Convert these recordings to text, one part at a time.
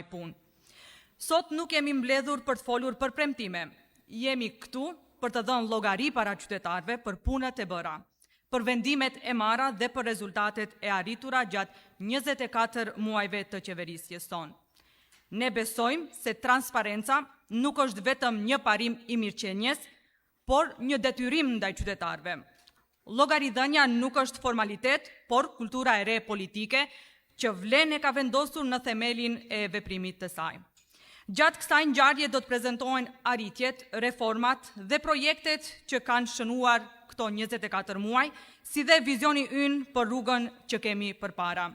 punë. Sot nuk jemi mbledhur për të folur për premtime. Jemi këtu për të dhënë llogari para qytetarëve për punët e bëra, për vendimet e marra dhe për rezultatet e arritura gjatë 24 muajve të qeverisjes tonë. Ne besojmë se transparenca nuk është vetëm një parim i mirëqenies, por një detyrim ndaj qytetarëve. Llogaridhënia nuk është formalitet, por kultura e re politike që vlen e ka vendosur në themelin e veprimit të saj. Gjatë kësaj ngjarje do të prezantohen arritjet, reformat dhe projektet që kanë shënuar këto 24 muaj, si dhe vizioni ynë për rrugën që kemi përpara.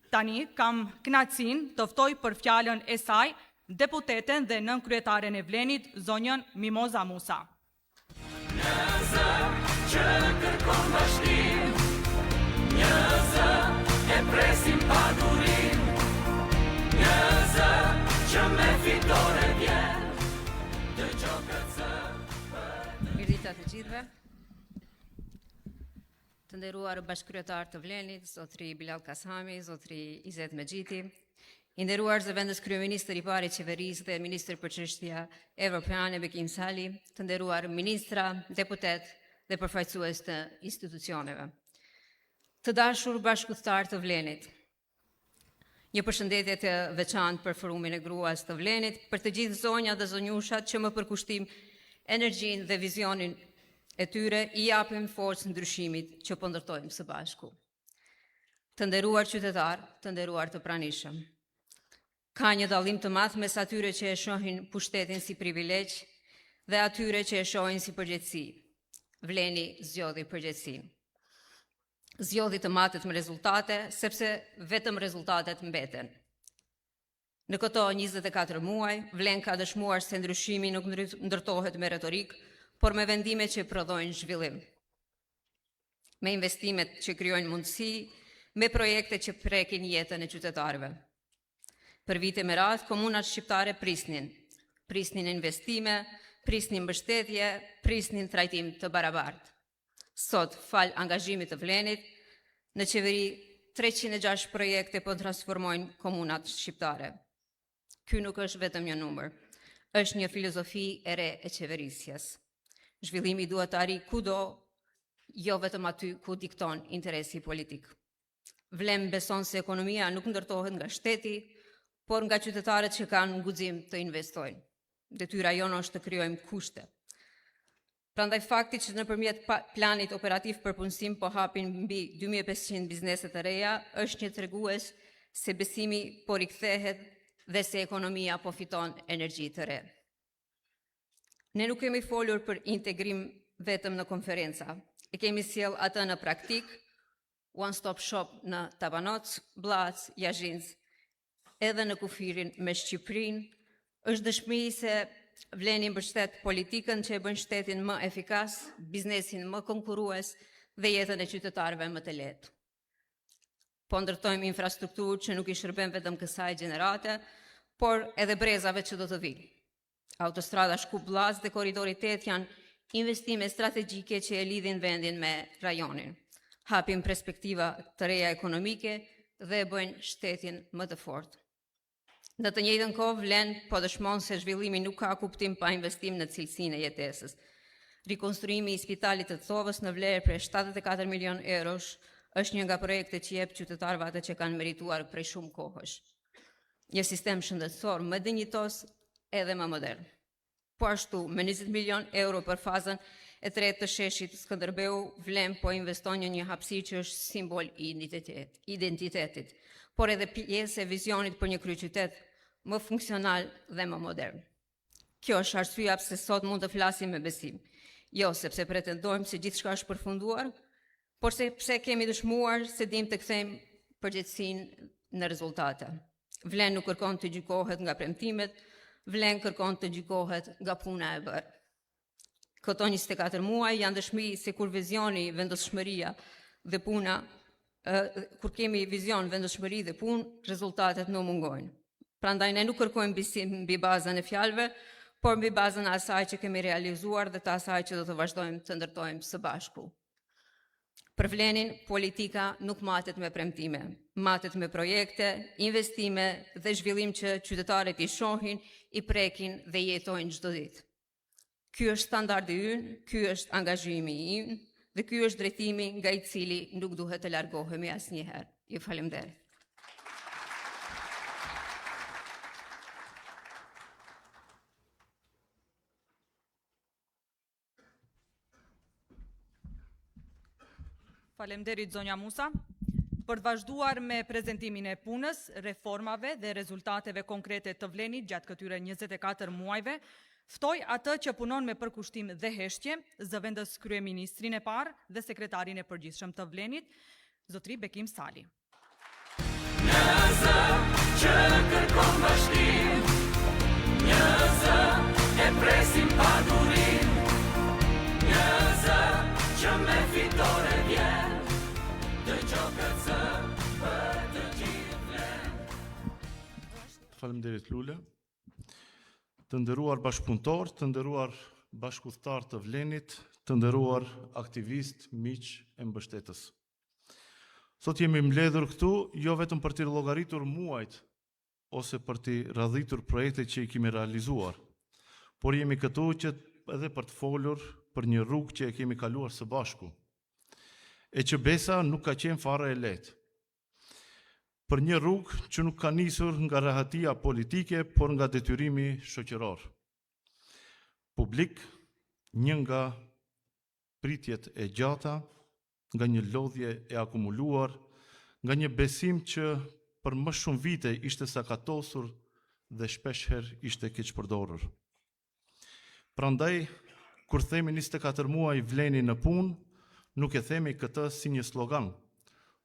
Tani kam kënaqësinë të ftoj për fjalën e saj deputeten dhe nënkryetaren e Vlenit, zonjën Mimoza Musa. Një zë që kërkon bashkim, një zë e presim pa durim, një zë që me fitore vjen, të gjokët zë. Mirëdita të gjithëve. Të nderuar bashkëkryetar të Vlenit, zotri Bilal Kasami, zotri Izet Mexhiti, i nderuar zëvendës kryeministër i parë i qeverisë dhe ministër për çështja evropiane Bekim Sali, të nderuar ministra, deputet dhe përfaqësues të institucioneve. Të dashur bashkëqytetar të Vlenit, një përshëndetje të veçantë për forumin e gruas të Vlenit, për të gjithë zonjat dhe zonjushat që më përkushtim energjinë dhe vizionin e tyre i japim forcë ndryshimit që po ndërtojmë së bashku. Të nderuar qytetar, të nderuar të pranishëm, ka një dallim të madh mes atyre që e shohin pushtetin si privilegj dhe atyre që e shohin si përgjegjësi. Vleni zgjodhi përgjegjësinë. Zgjodhi të matet me rezultate, sepse vetëm rezultatet mbeten. Në këto 24 muaj, Vlen ka dëshmuar se ndryshimi nuk ndërtohet me retorik, por me vendime që prodhojnë zhvillim. Me investimet që krijojnë mundësi, me projekte që prekin jetën e qytetarëve. Për vite me radhë, komunat shqiptare prisnin investime, prisnin mbështetje, prisnin trajtim të barabartë. Sot, fal angazhimit të Vlenit, në qeveri 306 projekte po transformojnë komunat shqiptare. Ky nuk është vetëm një numër, është një filozofi e re e qeverisjes. Zhvillimi duhet të arrijë kudo, jo vetëm aty ku dikton interesi politik. Vlen beson se ekonomia nuk ndërtohet nga shteti, por nga qytetarët që kanë guxim të investojnë. Detyra jonë është të krijojmë kushte. Prandaj fakti që nëpërmjet planit operativ për punësim po hapin mbi 2500 biznese të reja, është një tregues se besimi po rikthehet dhe se ekonomia po fiton energji të re. Ne nuk kemi folur për integrim vetëm në konferenca, e kemi sjell atë në praktik, one stop shop në Tabanoc, Blac, Yazhinc, edhe në kufirin me Shqipërinë, është dëshmi se Vleni mbështet politikën që e bën shtetin më efikas, biznesin më konkurrues dhe jetën e qytetarëve më të lehtë. Po ndërtojmë infrastrukturë që nuk i shërben vetëm kësaj gjenerate, por edhe brezave që do të vinë. Autostrada Shkup-Vllaz dhe Korridori 8 janë investime strategjike që e lidhin vendin me rajonin. Hapin perspektiva të reja ekonomike dhe e bëjnë shtetin më të fortë. Në të njëjtën kohë, Vlen po dëshmon se zhvillimi nuk ka kuptim pa investim në cilësinë e jetesës. Rikonstruimi i spitalit të Thovës në vlerë për 74 milion eurosh është një nga projektet që jep qytetarëve atë që kanë merituar prej shumë kohësh. Një sistem shëndetësor më dinjitos edhe më modern. Po ashtu, me 20 milion euro për fazën e tretë të sheshit Skënderbeu, Vlen po investon në një hapësirë që është simbol i identitetit, por edhe pjesë e vizionit për një kryeqytet më funksional dhe më modern. Kjo është arsyeja pse sot mund të flasim me besim. Jo sepse pretendojmë se gjithçka është përfunduar, por sepse kemi dëshmuar se dim të kthejmë përgjegjësinë në rezultate. Vlen nuk kërkon të gjykohet nga premtimet, Vlen kërkon të gjykohet nga puna e bërë. Këto 24 muaj janë dëshmi se kur vizioni, vendosshmëria dhe puna, kur kemi vizion, vendosshmëri dhe punë, rezultatet nuk mungojnë. Prandaj ne nuk kërkojmë besim mbi bazën e fjalëve, por mbi bazën e asaj që kemi realizuar dhe të asaj që do të vazhdojmë të ndërtojmë së bashku. Për Vlenin, politika nuk matet me premtime, matet me projekte, investime dhe zhvillim që qytetarët i shohin, i prekin dhe jetojnë çdo ditë. Ky është standardi ynë, ky është angazhimi ynë dhe ky është drejtimi nga i cili nuk duhet të largohemi asnjëherë. Ju falenderoj. Faleminderit zonja Musa. Për të vazhduar me prezentimin e punës, reformave dhe rezultateve konkrete të Vlenit gjatë këtyre 24 muajve, ftoj atë që punon me përkushtim dhe heshtje, zëvendës kryeministrin e parë dhe sekretarin e përgjithshëm të Vlenit, zotri Bekim Sali. Një zë që kërkon bashkim, një zë e presim pa durim, një zë që me fitore vjen, dëgjoj këtë zë për të gjithë Vlen. Faleminderit Lule. Të nderuar bashkëpunëtor, të nderuar bashkëudhëtar të Vlenit, të nderuar aktivist, miq e mbështetës. Sot jemi mbledhur këtu jo vetëm për të llogaritur muajt ose për të radhitur projekte që i kemi realizuar, por jemi këtu që edhe për të folur për një rrugë që e kemi kaluar së bashku, e që besa nuk ka qenë fare e lehtë. Për një rrugë që nuk ka nisur nga rehatia politike, por nga detyrimi shoqëror. Publik, një nga pritjet e gjata, nga një lodhje e akumuluar, nga një besim që për më shumë vite ishte sakatosur dhe shpeshherë ishte keq përdorur. Prandaj, kur themi 24 muaj Vleni në punë, nuk e themi këtë si një slogan,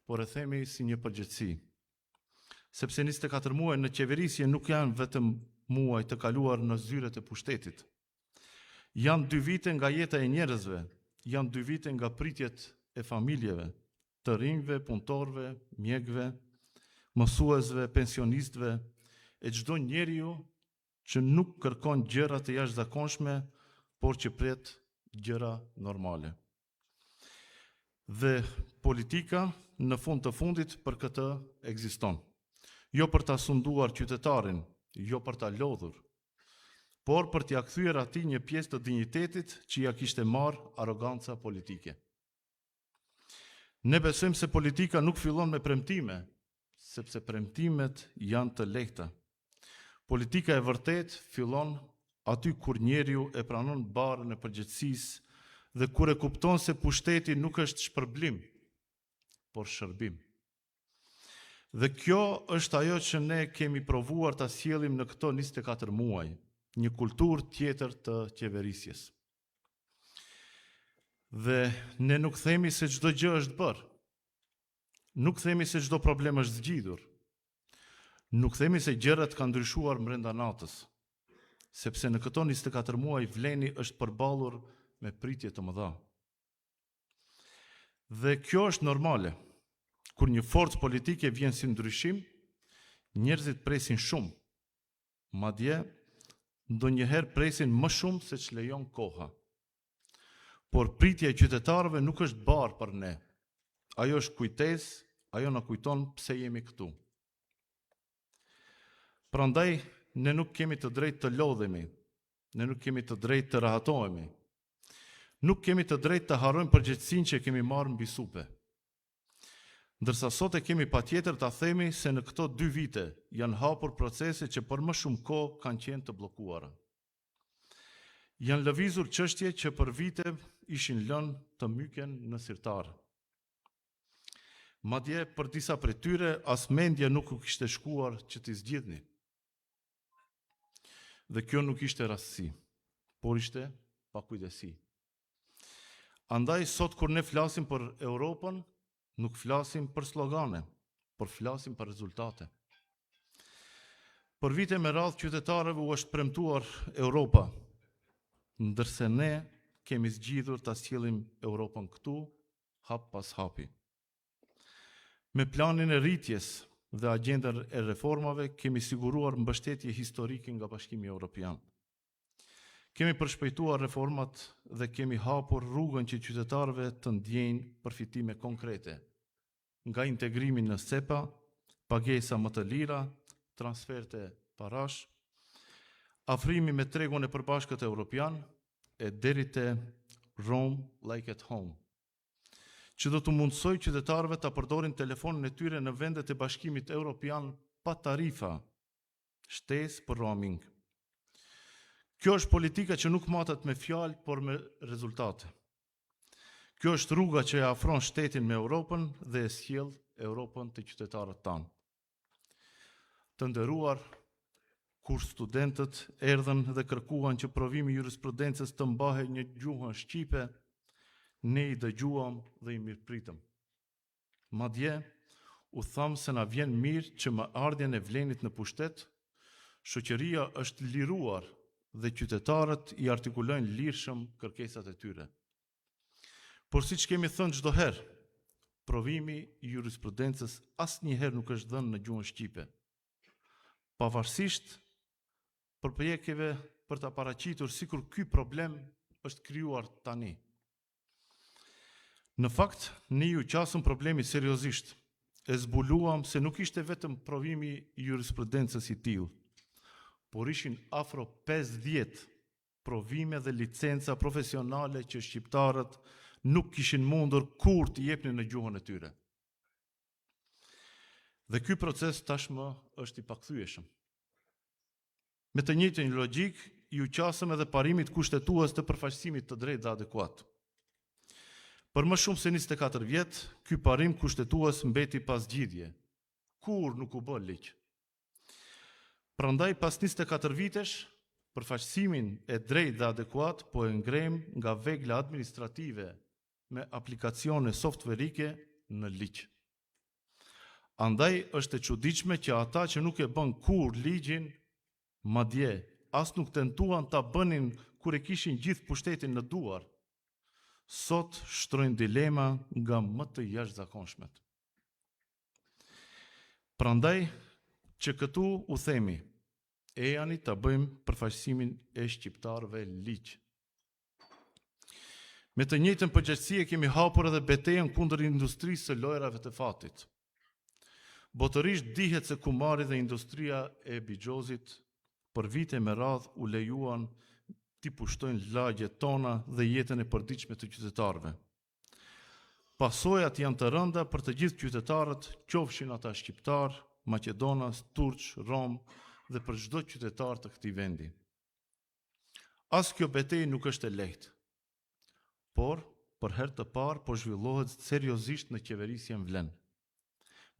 por e themi si një përgjithësi. Sepse 24 muaj në qeverisje nuk janë vetëm muaj të kaluar në zyret e pushtetit. Janë 2 vite nga jeta e njerëzve, janë 2 vite nga pritjet e familjeve, të rinjve, punëtorve, mjekëve, mësuesve, pensionistëve, e çdo njeriu që nuk kërkon gjëra të jashtëzakonshme, por që pret gjëra normale. Dhe politika në fund të fundit për këtë ekziston. Jo për ta sunduar qytetarin, jo për ta lodhur, por për t'ia kthyer atij një pjesë të dinjitetit që ja kishte marrë arroganca politike. Ne besojmë se politika nuk fillon me premtime, sepse premtimet janë të lehta. Politika e vërtet fillon aty kur njeriu e pranon barën e përgjegjësisë dhe kur e kupton se pushteti nuk është shpërblim, por shërbim. Dhe kjo është ajo që ne kemi provuar ta sjellim në këto 24 muaj, një kulturë tjetër të qeverisjes. Dhe ne nuk themi se çdo gjë është bërë. Nuk themi se çdo problem është zgjidhur. Nuk themi se gjërat kanë ndryshuar brenda natës, sepse në këto 24 muaj Vleni është përballur me pritje të mëdha. Dhe kjo është normale. Kur një forcë politike vjen si ndryshim, njerëzit presin shumë. Madje, ndonjëherë presin më shumë se ç'lejon koha. Por pritja e qytetarëve nuk është barë për ne. Ajo është kujtesë, ajo na kujton pse jemi këtu. Prandaj, ne nuk kemi të drejtë të lodhemi, ne nuk kemi të drejtë të rahatohemi. Nuk kemi të drejtë të harrojmë përgjegjësinë që kemi marrë mbi supe. Ndërsa sot e kemi patjetër ta themi se në këto 2 vite janë hapur procese që për më shumë kohë kanë qenë të bllokuara. Janë lëvizur çështje që për vite ishin lënë të myken në sirtar. Madje për disa prej tyre as mendja nuk u kishte shkuar që t'i zgjidhni. Dhe kjo nuk ishte rastësi, por ishte pakujdesi. Andaj sot kur ne flasim për Europën, nuk flasim për slogane, por flasim për rezultate. Për vite me radhë qytetarëve u është premtuar Europa, ndërsa ne kemi zgjidhur ta sjellim Europën këtu, hap pas hapi. Me planin e rritjes dhe agjendën e reformave kemi siguruar mbështetje historike nga Bashkimi Evropian. Kemi përshpejtuar reformat dhe kemi hapur rrugën që qytetarëve të ndjejnë përfitime konkrete, nga integrimi në SEPA, pagesa më të lira, transferte parash, afrimi me tregun e përbashkët evropian e deri te Rome like at home, që do të mundsoj qytetarëve të përdorin telefonin e tyre në vendet e Bashkimit Evropian pa tarifa, shtesë për roaming. Kjo është politika që nuk matet me fjalë, por me rezultate. Kjo është rruga që e afron shtetin me Europën dhe e sjell Europën të qytetarët tanë. Të nderuar, kur studentët erdhën dhe kërkuan që provimi i jurisprudencës të mbahet në gjuhën shqipe, ne i dëgjuam dhe i mirëpritëm. Madje, u thamë se na vjen mirë që me ardhjen e Vlenit në pushtet, shoqëria është liruar dhe qytetarët i artikulojnë lirshëm kërkesat e tyre. Por siç kemi thënë çdo herë, provimi i jurisprudencës asnjëherë nuk është dhënë në gjuhën shqipe. Pavarësisht përpjekjeve për ta paraqitur sikur ky problem është krijuar tani. Në fakt, ne ju qasëm problemi seriozisht. E zbuluam se nuk ishte vetëm provimi i jurisprudencës i tillë, por ishin afro 50 provime dhe licenca profesionale që shqiptarët nuk kishin mundur kur t'i jepnin në gjuhën e tyre. Dhe ky proces tashmë është i pakthyeshëm. Me të njëjtën logjik, ju qasëm edhe parimit kushtetues të përfaqësimit të drejtë dhe adekuat. Për më shumë se 24 vjet, ky parim kushtetues mbeti pas zgjidhje. Kur nuk u bë ligj. Prandaj pas 24 vitesh, përfaqësimin e drejtë dhe adekuat po e ngrem nga vegla administrative me aplikacione softverike në ligj. Andaj është e çuditshme që ata që nuk e bën kur ligjin, madje as nuk tentuan ta bënin kur e kishin gjithë pushtetin në duar, sot shtrojnë dilema nga më të jashtëzakonshmet. Prandaj që këtu u themi, ejani ta bëjmë përfaqësimin e shqiptarëve ligj. Me të njëjtën përgjegjësi kemi hapur edhe betejën kundër industrisë së lojrave të fatit. Botërisht dihet se kumari dhe industria e bigjozit për vite me radhë u lejuan t'i pushtojnë lagjet tona dhe jetën e përditshme të qytetarëve. Pasojat janë të rënda për të gjithë qytetarët, qofshin ata shqiptar, maqedonas, turq, rom dhe për çdo qytetar të këtij vendi. As kjo betejë nuk është e lehtë, por për herë të parë po zhvillohet seriozisht në qeverisjen Vlen.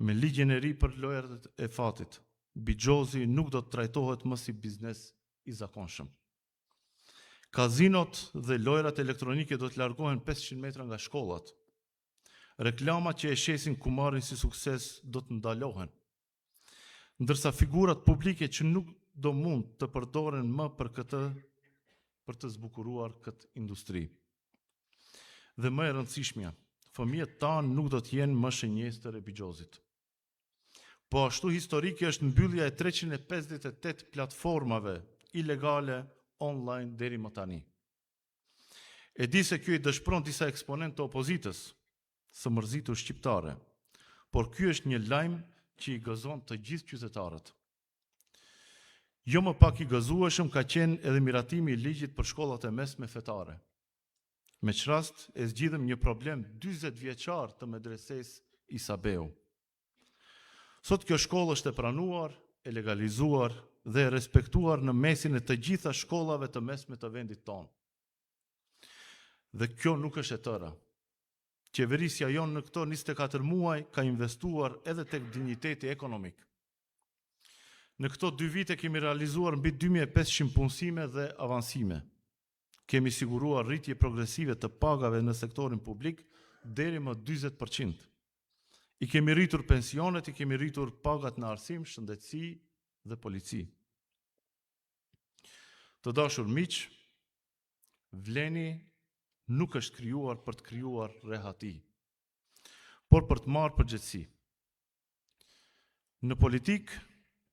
Me ligjin e ri për lojrat e fatit, bigjozi nuk do të trajtohet më si biznes i zakonshëm. Kazinot dhe lojrat elektronike do të largohen 500 metra nga shkollat. Reklamat që e shesin kumarin si sukses do të ndalohen, ndërsa figurat publike që nuk do mund të përdoren më për të zbukuruar këtë industri. Dhe më e rëndësishmja, fëmijët tanë nuk do të jenë më shënjestër e bigjozit. Po ashtu historike është mbyllja e 358 platformave ilegale online deri më tani. E di se kjo i dëshpëron disa eksponentë të opozitës së mërzitur shqiptare, por ky është një lajm që i gëzon të gjithë qytetarët. Jo më pak i gëzueshëm ka qenë edhe miratimi i ligjit për shkollat e mesme fetare. Me që rast e zgjidhëm një problem 40 vjeçar të medreses Isabeu. Sot kjo shkollë është e pranuar, e legalizuar dhe e respektuar në mesin e të gjitha shkollave të mesme të vendit tonë. Dhe kjo nuk është e tëra. Qeverisja jonë në këto 24 muaj ka investuar edhe tek dinjiteti ekonomik. Në këto 2 vite kemi realizuar mbi 2500 punësime dhe avansime. Kemi siguruar rritje progresive të pagave në sektorin publik deri më 40%. I kemi rritur pensionet, i kemi rritur pagat në arsim, shëndetësi dhe polici. Të dashur miq, Vleni nuk është krijuar për të krijuar rehati, por për të marrë përgjegjësi. Në politik,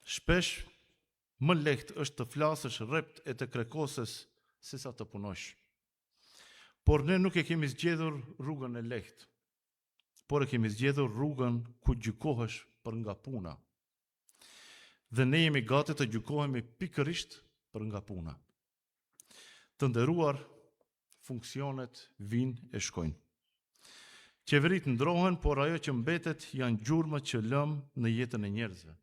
shpesh më lehtë është të flasësh rrept e të krekoses se sa të punosh. Por ne nuk e kemi zgjedhur rrugën e lehtë, por e kemi zgjedhur rrugën ku gjykohesh për nga puna. Dhe ne jemi gati të gjykohemi pikërisht për nga puna. Të nderuar, funksionet vinë e shkojnë. Qeverit ndrohen, por ajo që mbetet janë gjurmët që lëm në jetën e njerëzve.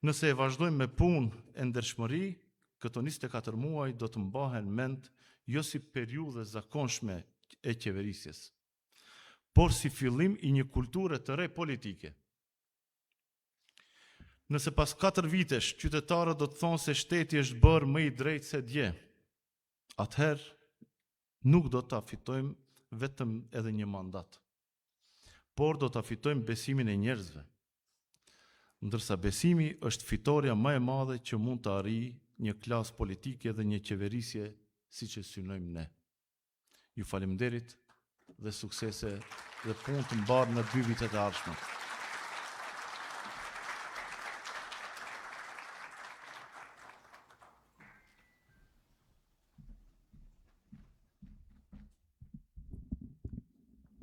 Nëse e vazhdojmë me punë e ndershmëri, këto 24 muaj do të mbahen mend jo si periudhë zakonshme e qeverisjes, por si fillim i një kulture të re politike. Nëse pas 4 vitesh qytetarët do të thonë se shteti është bërë më i drejtë se dje, atëherë nuk do ta fitojmë vetëm edhe një mandat, por do ta fitojmë besimin e njerëzve. Ndërsa besimi është fitoria më e madhe që mund të arrijë një klasë politike dhe një qeverisje siç e synojmë ne. Ju faleminderit dhe suksese dhe punë të mbarë në 2 vitet e ardhshme.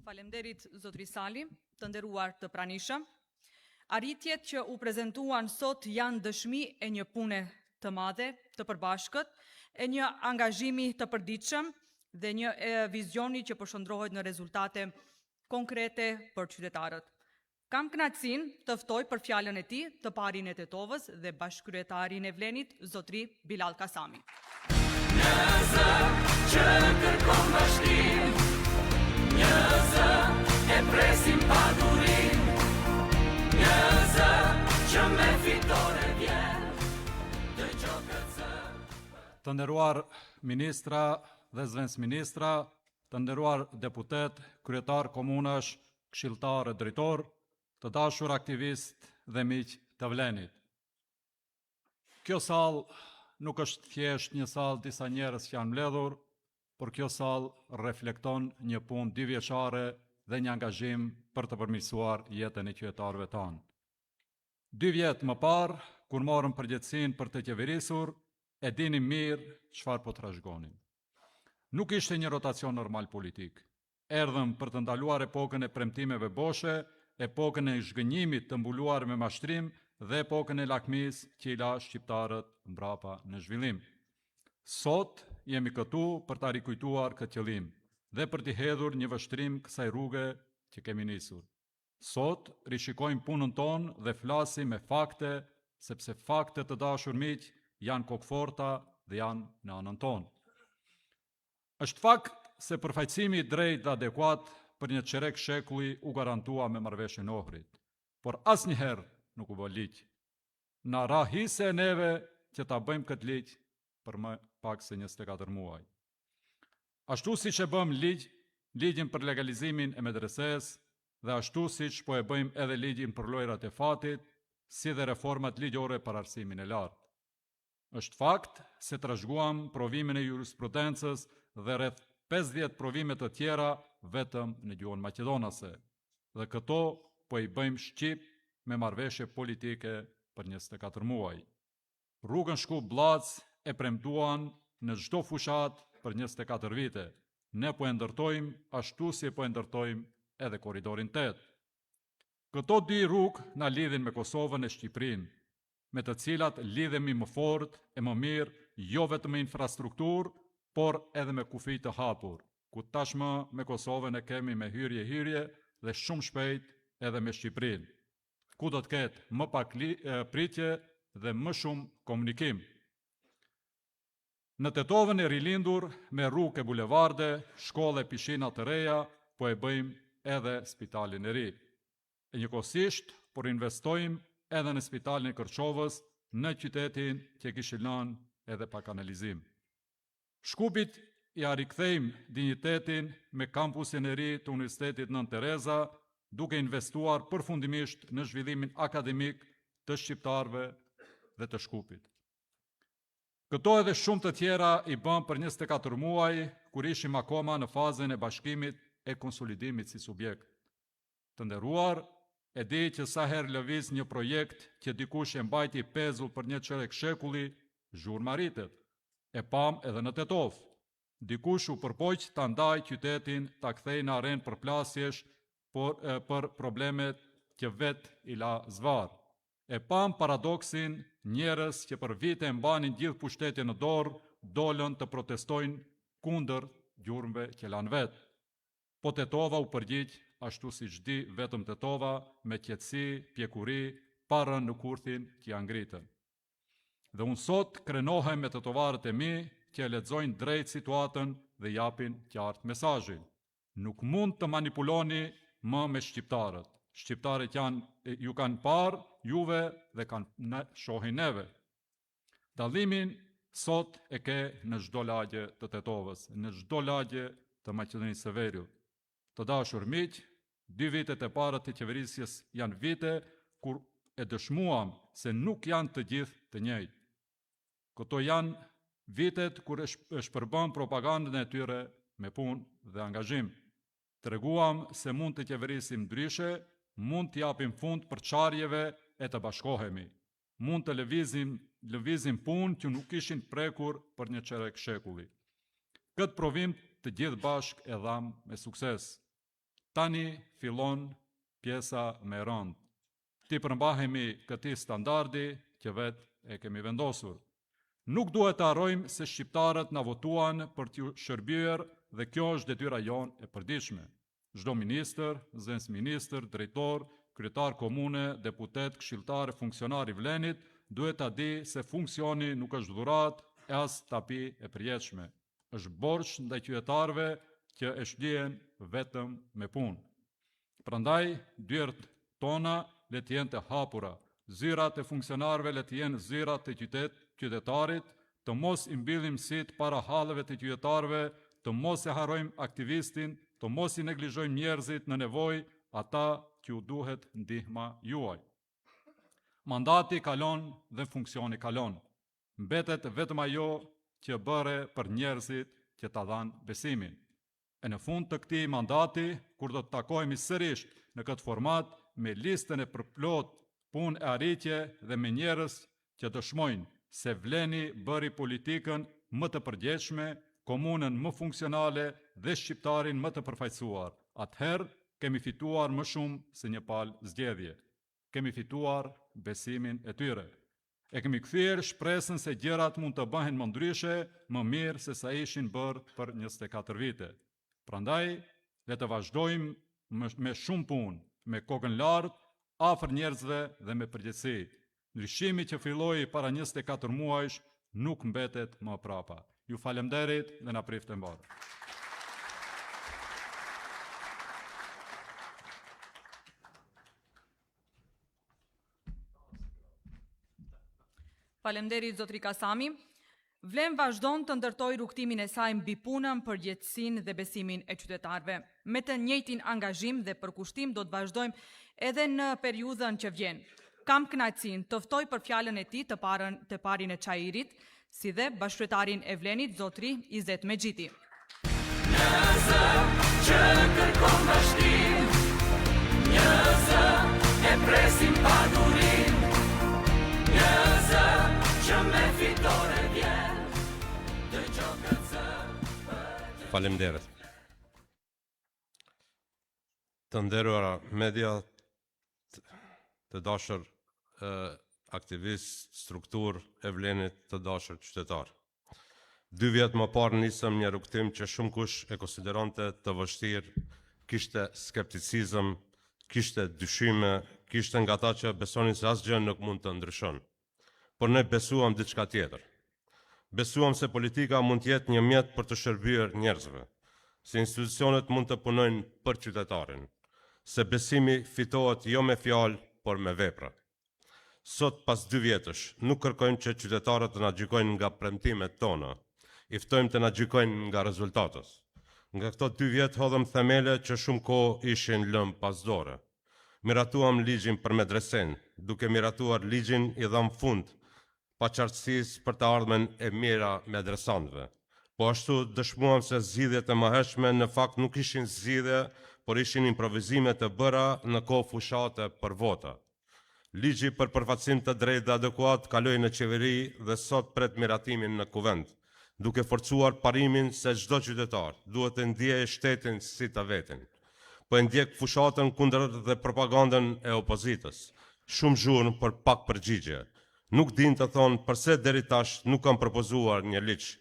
Faleminderit zotri Sali, të nderuar të pranishëm. Arritjet që u prezantuan sot janë dëshmi e një pune të madhe, të përbashkët, e një angazhimi të përditshëm dhe një vizioni që përshëndrohet në rezultate konkrete për qytetarët. Kam kënaqësinë të ftoj për fjalën e tij të parin e Tetovës dhe bashkëkryetarin e Vlenit, zotri Bilal Kasami. Një zë që kërkon bashkim, një zë e presim pa durim, një zë që me fitore vjen, dëgjoj këtë zë. Të nderuar ministra dhe zëvendës ministra, të nderuar deputet, kryetar komunash, këshilltar e drejtor, të dashur aktivist dhe miq të Vlenit. Kjo sallë nuk është thjesht një sallë disa njerëz që janë mbledhur, por kjo sallë reflekton një punë 2 vjeçare dhe një angazhim për të përmirësuar jetën e qytetarëve tanë. 2 vjet më parë, kur morëm përgjegjësinë për të qeverisur, e dinim mirë çfarë po trashëgonim. Nuk ishte një rotacion normal politik. Erdhëm për të ndaluar epokën e premtimeve boshe, epokën e zhgënjimit të mbuluar me mashtrim dhe epokën e lakmisë që i la shqiptarët mbrapa në zhvillim. Sot jemi këtu për ta rikujtuar këtë qëllim dhe për t'i hedhur një vështrim kësaj rruge që kemi nisur. Sot rishikojmë punën tonë dhe flasim me fakte, sepse fakte të dashur miq janë kokforta dhe janë në anën tonë. Është fakt se përfaqësimi i drejtë dhe adekuat për një çerek shekulli u garantua me marrëveshjen e Ohrit, por asnjëherë nuk u bë ligj. Na ra hise e neve që ta bëjmë këtë ligj për më pak se 24 muaj. Ashtu siç e bëm ligjin për legalizimin e medreses dhe ashtu siç po e bëjmë edhe ligjin për lojrat e fatit, si dhe reformat ligjore për arsimin e lartë. Është fakt se trashëguam provimin e jurisprudencës dhe rreth 50 provime të tjera vetëm në gjuhën maqedonase, dhe këto po i bëjmë shqip me marrëveshje politike për 24 muaj. Rrugën Shkup-Blac e premtuan në çdo fushat për 24 vite. Ne po e ndërtojmë ashtu si po e ndërtojmë edhe korridorin 8. Këto 2 rrugë na lidhin me Kosovën e Shqipërinë, me të cilat lidhemi më fort e më mirë, jo vetëm me infrastrukturë, por edhe me kufi të hapur, ku tashmë me Kosovën e kemi me hyrje dhe shumë shpejt edhe me Shqipërinë, ku do të ketë më pak pritje dhe më shumë komunikim. Në Tetovën e rilindur, me rrugë e bulevarde, shkolle e pishina të reja, po e bëjmë edhe spitalin e ri. E njëkohësisht, por investojmë edhe në spitalin e Kërçovës, në qytetin që kishte lënë edhe pa kanalizim. Shkupit ja rikthejmë dinjitetin me kampusin e ri të Universitetit Nën Tereza, duke investuar përfundimisht në zhvillimin akademik të shqiptarëve dhe të Shkupit. Këto edhe shumë të tjera i bëm për 24 muaj, kur ishim akoma në fazën e bashkimit e konsolidimit si subjekt. Të nderuar, e di që sa herë lëviz një projekt që dikush e mbajti pezull për një çerek shekulli, zhurmë arritet. E pam edhe në Tetov. Dikush u përpoq ta ndaj qytetin, ta kthej në arenë përplasjesh për problemet që vet i la zvar. E pam paradoksin njerëz që për vite mbanin gjithë pushtetin në dorë, dolën të protestojnë kundër gjurmëve që lanë vetë. Po Tetova u përgjigj ashtu si di vetëm Tetova, me qetësi, pjekuri, pa rënë në kurthin që ja ngritën. Dhe unë sot krenohem me tetovarët e mi që e lexojnë drejt situatën dhe japin qartë mesazhin. Nuk mund të manipuloni më me shqiptarët. Shqiptarët ju kanë parë juve dhe kanë shohin neve. Dallimin sot e ke në çdo lagje të Tetovës, në çdo lagje të Maqedonisë së Veriut. Të dashur miq, 2 vitet e para të qeverisjes janë vite kur e dëshmuam se nuk janë të gjithë të njëjtë. Këto janë vitet kur e shpërbën propagandën e tyre me punë dhe angazhim. Treguam se mund të qeverisim ndryshe, mund të japim fund përçarjeve e të bashkohemi. Mund të lëvizim punë që nuk ishin prekur për një çerek shekulli. Këtë provim të gjithë bashk e dham me sukses. Tani fillon pjesa me rënd. Ti përmbahemi këtij standardi që vetë e kemi vendosur. Nuk duhet të harrojmë se shqiptarët na votuan për t'ju shërbyer dhe kjo është detyra jonë e përditshme. Çdo ministër, zëvendësministër, drejtor, kryetar komune, deputet, këshilltar e funksionar i vlenit duhet ta di se funksioni nuk është dhuratë e as tapi e përjetshme. Është borxh ndaj qytetarëve që e shlihen vetëm me punë. Prandaj dyert tona le të jenë të hapura, zyrat e funksionarëve le të jenë zyrat e qytetarit, të mos i mbyllim syt para halleve të qytetarëve, të mos e harrojmë aktivistin, të mos i neglizhojmë njerëzit në nevojë, ata që u duhet ndihma juaj. Mandati kalon dhe funksioni kalon. Mbetet vetëm ajo që bëre për njerëzit që ta dhanë besimin. E në fund të këtij mandati, kur do të takohemi sërish në këtë format, me listën e përplot punë e arritje dhe me njerëz që dëshmojnë se Vleni bëri politikën më të përgjegjshme, komunën më funksionale dhe shqiptarin më të përfaqësuar. Atëherë kemi fituar më shumë se një palë zgjedhje. Kemi fituar besimin e tyre. E kemi kthyer shpresën se gjërat mund të bëhen më ndryshe, më mirë se sa ishin bërë për 24 vite. Prandaj, le të vazhdojmë me shumë punë, me kokën lartë, afër njerëzve dhe me përgjegjësi. Ndryshimi që filloi para 24 muajsh nuk mbetet më prapa. Ju falemnderit dhe na prifte mbarë. Faleminderit zotri Kasami. Vlen vazhdon të ndërtoj rrugtimin e saj mbi punën, përgjegjësinë dhe besimin e qytetarëve. Me të njëjtin angazhim dhe përkushtim do të vazhdojmë edhe në periudhën që vjen. Kam kënaqësinë të ftoj për fjalën e tij të parin e Çajirit, si dhe bashkëqytetarin e Vlenit, zotri Izet Mexhiti. Një zë që kërkon bashkim, një zë e presim pa durim, një zë që me fitore vjen, dëgjoj këtë zë. Faleminderit. Të nderuara media, të dashur aktivist, struktur e Vlenit, të dashur qytetar. 2 vjet më parë nisëm një rrugtim që shumë kush e konsideronte të vështirë, kishte skepticizëm, kishte dyshime, kishte nga ata që besonin se asgjë nuk mund të ndryshon. Por ne besuam diçka tjetër. Besuam se politika mund të jetë një mjet për të shërbyer njerëzve, se institucionet mund të punojnë për qytetarin, se besimi fitohet jo me fjalë, por me vepra. Sot, pas 2 vjetësh, nuk kërkojmë që qytetarët të na gjykojnë nga premtimet tona, i ftojmë të na gjykojnë nga rezultatet. Nga këto 2 vjet hodhëm themele që shumë kohë ishin lëmë pas dore. Miratuam ligjin për medresen, duke miratuar ligjin i dham fund paqartësisë për të ardhmen e mira medresantëve. Po ashtu dëshmuam se zgjidhjet e mëhershme në fakt nuk ishin zgjidhje, por ishin improvizime të bëra në kohë fushate për vota. Ligji për përfaqësim të drejtë dhe adekuat kaloi në qeveri dhe sot pret miratimin në kuvend. duke forcuar parimin se çdo qytetar duhet të ndjejë shtetin si të vetin. Po e ndjek fushatën kundër dhe propagandën e opozitës. Shumë zhurmë për pak përgjigje. Nuk din të thonë përse deri tash nuk kanë propozuar një ligj.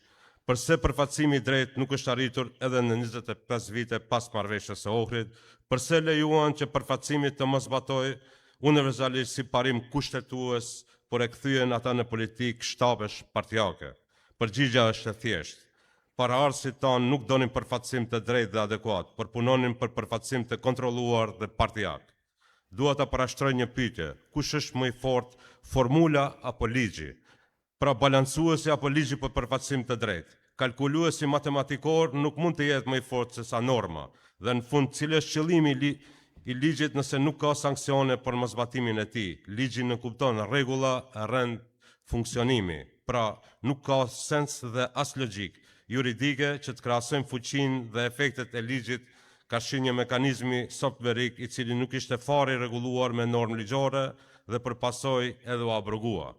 Përse përfaqësimi i drejtë nuk është arritur edhe në 25 vite pas marrëveshjes së Ohrid, përse lejuan që përfaqësimi të mos zbatojë universalisht si parim kushtetues, por e kthyen ata në politikë shtapesh partijake. Përgjigja është e thjeshtë. Paraardhësit tanë nuk donin përfaqësim të drejtë dhe adekuat, por punonin për përfaqësim të kontrolluar dhe partijak. Dua ta parashtroj një pyetje: kush është më i fortë, formula apo ligji? Pra balancuesi apo ligji për përfaqësim të drejtë. Kalkuluesi matematikor nuk mund të jetë më i fortë se sa norma, dhe në fund cili është qëllimi i ligjit nëse nuk ka sanksione për mosbatimin e tij. Ligji nuk kupton rregulla, rend, funksionimi. Pra nuk ka sens dhe as logjik juridike që të krahasojmë fuqinë dhe efektet e ligjit ka shi një mekanizmi softverik i cili nuk ishte fare i rregulluar me normë ligjore dhe përpasoi edhe u abrogua.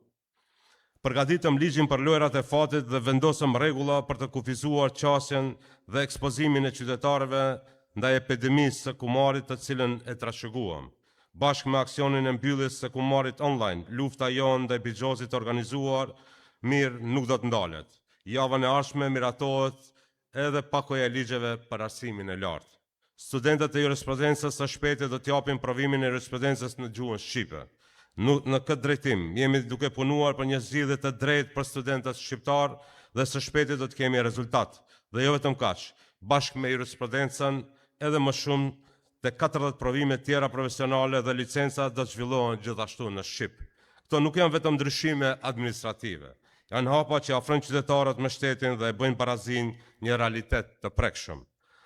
Përgatitëm ligjin për lojrat e fatit dhe vendosëm rregulla për të kufizuar qasjen dhe ekspozimin e qytetarëve ndaj epidemisë së kumarit të cilën e trashëguam. Bashkë me aksionin e mbylljes së kumarit online, lufta jonë ndaj bixhozit organizuar mirë nuk do të ndalet. Javën e ardhshme miratohet edhe pakoja e ligjeve për arsimin e lartë. Studentët e jurisprudencës së shpejti do të japin provimin e jurisprudencës në gjuhën shqipe. Në këtë drejtim, jemi duke punuar për një zgjidhje të drejtë për studentët shqiptar dhe së shpejti do të kemi rezultat. Dhe jo vetëm kaq, bashkë me jurisprudencën edhe më shumë të 40 provime tjera profesionale dhe licenca do të zhvillohen gjithashtu në Shqip. Këto nuk janë vetëm ndryshime administrative. Janë hapa që afrojnë qytetarët me shtetin dhe e bëjnë barazin një realitet të prekshëm.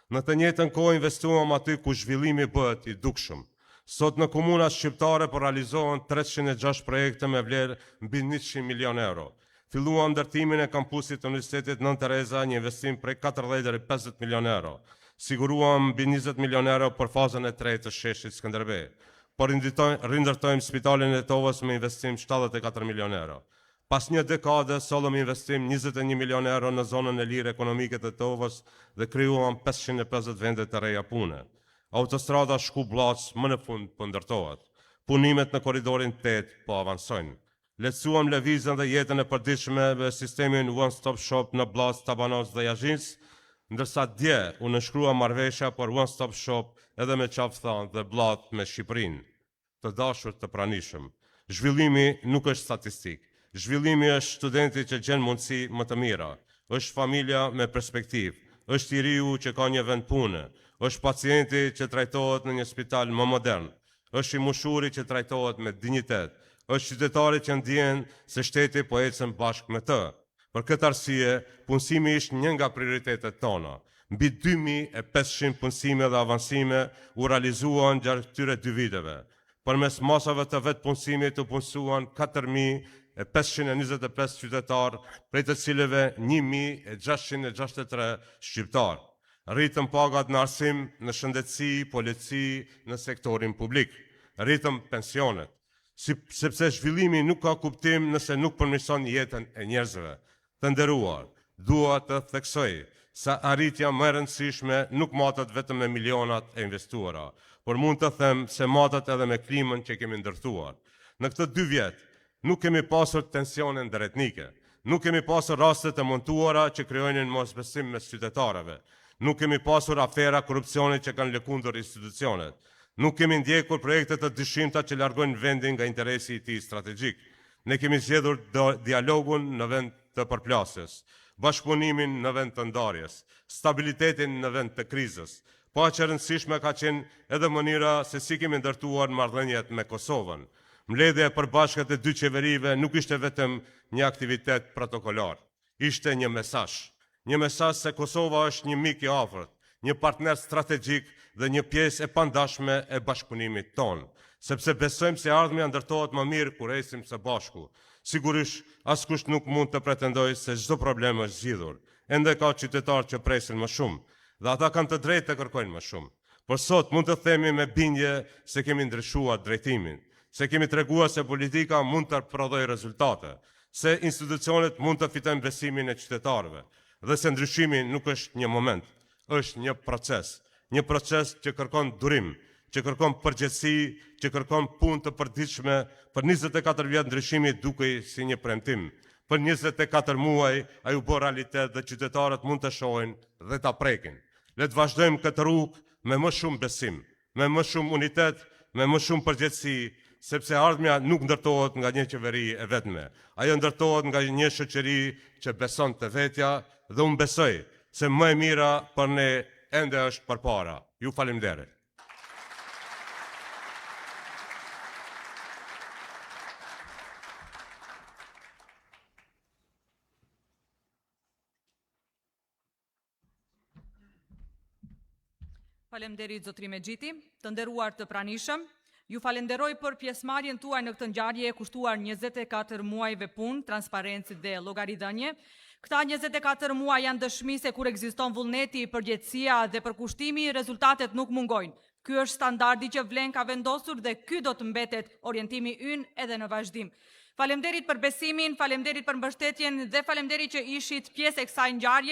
Në të njëjtën kohë investuam aty ku zhvillimi bëhet i dukshëm. Sot në komunat shqiptare po realizohen 306 projekte me vlerë mbi 100 milion euro. Filluam ndërtimin e kampusit të Universitetit Nën Tereza, një investim prej 40 deri 50 milion euro. Siguruam mbi 20 milion euro për fazën e 3 të sheshit Skënderbej. Por rindërtojmë spitalin e Tovës me investim 74 milion euro. Pas një dekade, sollëm investim 21 milion euro në zonën e lirë ekonomike të Tovës dhe krijuam 550 vende të reja pune. Autostrada Shkup-Llaç më në fund po ndërtohet. Punimet në korridorin 8 po avansojnë. Lehtësuam lëvizjen dhe jetën e përditshme me sistemin One Stop Shop në Bllaz, Tabanos dhe Yazhinc, ndërsa dje u nënshkrua marrëveshja për One Stop Shop edhe me Qafthan dhe Bllath me Shqipërinë. Të dashur të pranishëm, zhvillimi nuk është statistik. Zhvillimi është studenti që gjen mundësi më të mira, është familja me perspektivë, është i riu që ka një vend pune, është pacienti që trajtohet në një spital më modern, është i mushuri që trajtohet me dinjitet, është qytetari që ndjen se shteti po ecën bashkë me të. Për këtë arsye, punësimi është një nga prioritetet tona. Mbi 2500 punësime dhe avansime u realizuan gjatë këtyre 2 viteve. Përmes masave të vetë punësimit u punësuan 4525 qytetar, prej të cilëve 1663 shqiptar. Rritëm pagat në arsim, në shëndetësi, polici, në sektorin publik. Rritëm pensionet, sepse zhvillimi nuk ka kuptim nëse nuk përmirëson jetën e njerëzve. Të nderuar, dua të theksoj sa arritja më e rëndësishme nuk matet vetëm me milionat e investuara, por mund të them se matet edhe me klimën që kemi ndërtuar. Në këtë 2 vjet, nuk kemi pasur tensione ndërretnike, nuk kemi pasur raste të montuara që krijojnë mosbesim mes qytetarëve. Nuk kemi pasur afera korrupsioni që kanë lëkundur institucionet. Nuk kemi ndjekur projekte të dyshimta që largojnë vendin nga interesi i tij strategjik. Ne kemi zgjedhur dialogun në vend të përplasjes, bashkëpunimin në vend të ndarjes, stabilitetin në vend të krizës. Paqja e rëndësishme ka qenë edhe mënyra se si kemi ndërtuar marrëdhëniet me Kosovën. Mbledhja e përbashkët e 2 qeverive nuk ishte vetëm një aktivitet protokolar, ishte një mesazh. Një mesazh se Kosova është një mik i afërt, një partner strategjik dhe një pjesë e pandashme e bashkëpunimit tonë, sepse besojmë se ardhmja ndërtohet më mirë kur ecim së bashku. Sigurisht, askush nuk mund të pretendojë se çdo problem është zgjidhur. Ende ka qytetarë që presin më shumë, dhe ata kanë të drejtë të kërkojnë më shumë. Por sot mund të themi me bindje se kemi ndryshuar drejtimin, se kemi treguar se politika mund të prodhojë rezultate, se institucionet mund të fitojnë besimin e qytetarëve dhe se ndryshimi nuk është një moment, është një proces që kërkon durim, që kërkon përgjegjësi, që kërkon punë të përditshme. Për 24 vjet ndryshimi dukej si një premtim. Për 24 muaj ai u bë realitet dhe qytetarët mund të shohin dhe ta prekin. Le të vazhdojmë këtë rrugë me më shumë besim, me më shumë unitet, me më shumë përgjegjësi, sepse ardhmja nuk ndërtohet nga një qeveri e vetme. Ajo ndërtohet nga një shoqëri që beson te vetja dhe unë besoj se më e mira për ne ende është përpara. Ju faleminderit. Faleminderit zotri Mexhiti, të nderuar të pranishëm, ju falenderoj për pjesëmarrjen tuaj në këtë ngjarje e kushtuar 24 muajve punë, transparencë dhe llogaridhënie. Këta 24 muaj janë dëshmi se kur ekziston vullneti, përgjegjësia dhe përkushtimi, rezultatet nuk mungojnë. Ky është standardi që Vlen ka vendosur dhe ky do të mbetet orientimi ynë edhe në vazhdim. Faleminderit për besimin, faleminderit për mbështetjen dhe faleminderit që ishit pjesë e kësaj ngjarje.